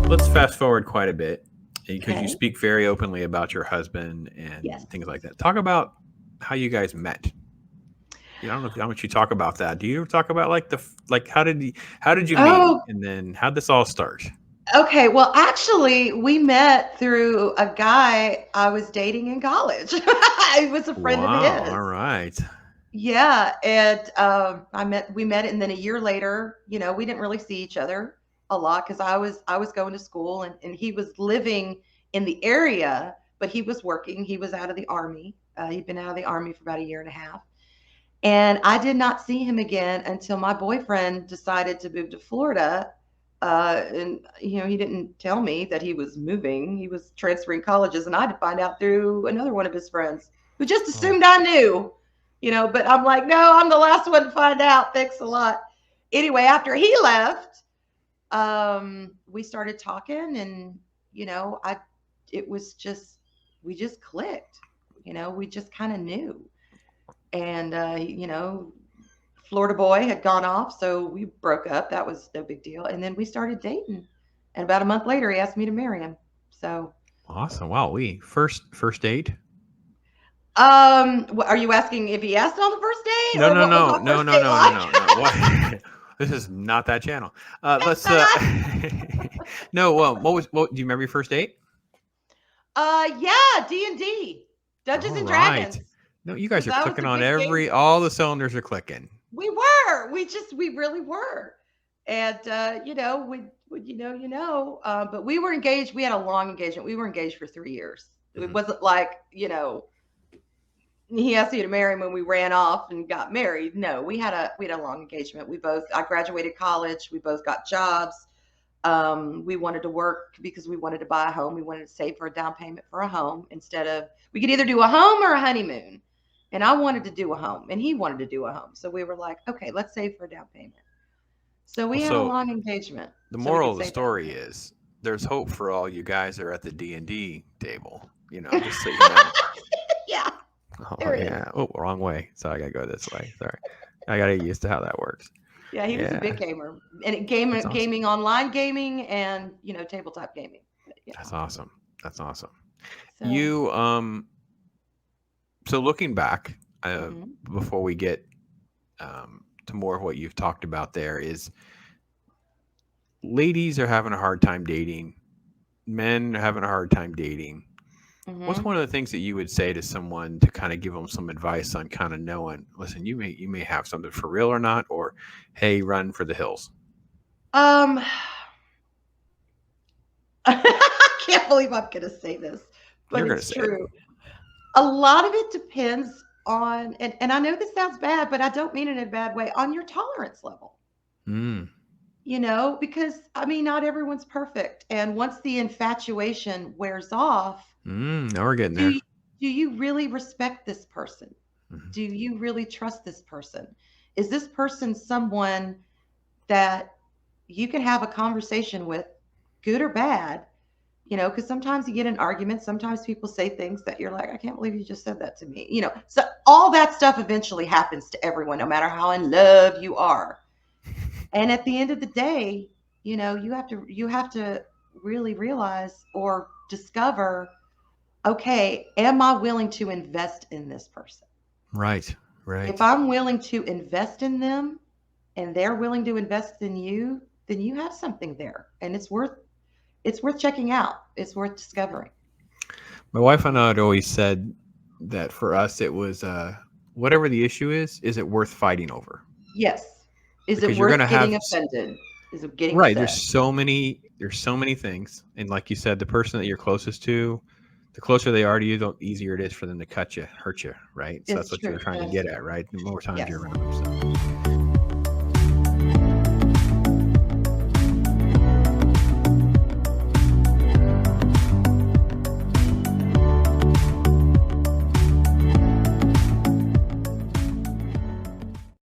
let's fast forward quite a bit because you Okay. speak very openly about your husband and Yes. things like that. Talk about how you guys met. I don't know how much you talk about that. Do you ever talk about like how did you meet, Oh, and then how'd this all start? okay. Well, actually, we met through a guy I was dating in college. I was a friend of Wow. his. All right. Yeah, and we met, and then a year later, we didn't really see each other a lot because I was going to school, and he was living in the area, but he was working. He was out of the army. He'd been out of the army for about a year and a half, and I did not see him again until my boyfriend decided to move to Florida. And he didn't tell me that he was moving. He was transferring colleges, and I had to find out through another one of his friends who just Oh, assumed I knew. But I'm like, no, I'm the last one to find out. Thanks a lot. Anyway, after he left, we started talking, and I it was just we just clicked. We just kind of knew, and Florida boy had gone off, so we broke up. That was no big deal. And then we started dating. And about a month later, he asked me to marry him. So, awesome. Wow. We first date. are you asking if he asked on the first date, No, or no, what was no, our no, first no, date no, no, like? no, no. What? This is not that channel. Let's. No. What? Do you remember your first date? Yeah, D&D, Dungeons All and right. Dragons, No, you guys because are I was clicking a on big gamer. all the cylinders are clicking. We were. We really were. And but we were engaged. We had a long engagement. We were engaged for 3 years. It Mhm. wasn't like, he asked me to marry him when we ran off and got married. No, we had a long engagement. I graduated college. We both got jobs. We wanted to work because we wanted to buy a home. We wanted to save for a down payment for a home instead of, we could either do a home or a honeymoon. And I wanted to do a home, and he wanted to do a home. So we were like, okay, let's save for a down payment. So we Well, had a so long engagement the so we moral could of the save down story payment. is there's hope for all you guys that are at the D&D table. Just so you know. Yeah, Oh there is. yeah. Oh, wrong way. So I gotta go this way. Sorry. I gotta get used to how that works. Yeah, he was a Yeah, big gamer, and that's awesome. gaming, online gaming, and tabletop gaming. But, That's awesome. That's awesome. so. You So looking back, Mhm. before we get to more of what you've talked about, there is ladies are having a hard time dating, men are having a hard time dating. What's Mhm. one of the things that you would say to someone to kind of give them some advice on kind of knowing, listen, you may have something for real or not, or hey, run for the hills. Um, I can't believe I'm going to say this, but You're gonna it's say it. true. A lot of it depends on, and I know this sounds bad, but I don't mean it in a bad way, on your tolerance level. Mm, Because I mean, not everyone's perfect. And once the infatuation wears off, now we're getting do there. you, do you really respect this person? Mhm. Do you really trust this person? Is this person someone that you can have a conversation with, good or bad? Because sometimes you get in arguments. Sometimes people say things that you're like, I can't believe you just said that to me. So all that stuff eventually happens to everyone, no matter how in love you are. And at the end of the day, you have to really realize or discover, okay, am I willing to invest in this person? Right, If right. I'm willing to invest in them and they're willing to invest in you, then you have something there, and it's worth checking out. It's worth discovering. My wife and I had always said that for us it was whatever the issue is it worth fighting over? Yes. Is it Because you're gonna worth have getting offended? Is it getting right. upset? There's so many things, and like you said, the person that you're closest to, the closer they are to you, the easier it is for them to cut you, hurt you, right? So that's It's what you were true. trying to That's get true. at, right? The more times you're Yes. around them. So.